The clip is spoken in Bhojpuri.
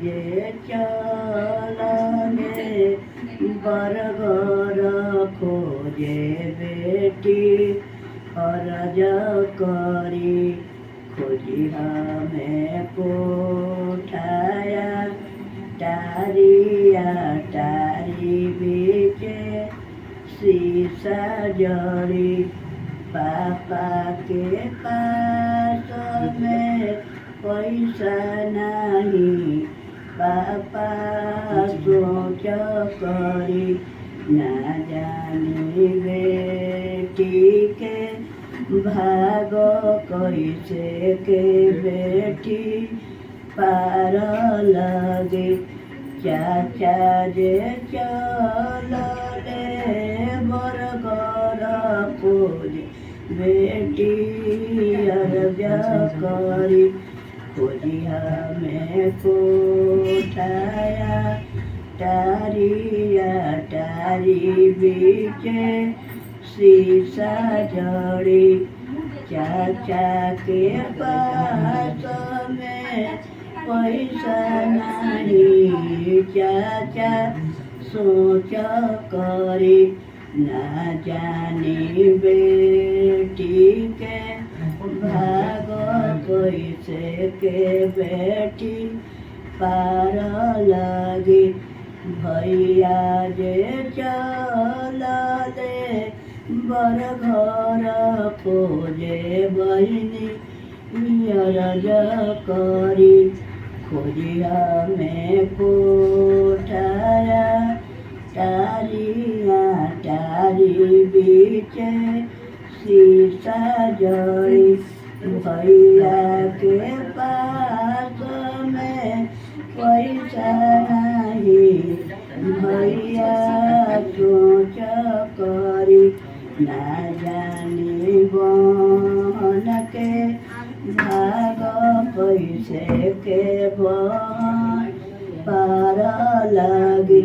जे चलने बरगर खोजे बेटी अरज करी खोजिया में कोठाया टारिया टारी बीचे शीशा जड़ी पापा के पास में पैसा नहीं पापा सोच करी ना जानी बेटी के भाग कैसे के बेटी पार लगे चाचा जे चलले बरगर खोजे बेटी अरज करी खोजिया में कोठाया टारिया टारी बीचे शीशा जड़ी चाचा के पास में पैसा नहीं चाचा सोच करी ना जानी बेटी के भाग कैसे के बेटी पार लगी भैया जे चलले बरघर खोजे बहिनी अरज करी खोजिया में कोठाया टारिया टारी बीचे शीशा जड़ी भैया के पास में पैसा नहीं भैया सोच करी ना जानी बहन के भाग कैसे के बहन पार लगी।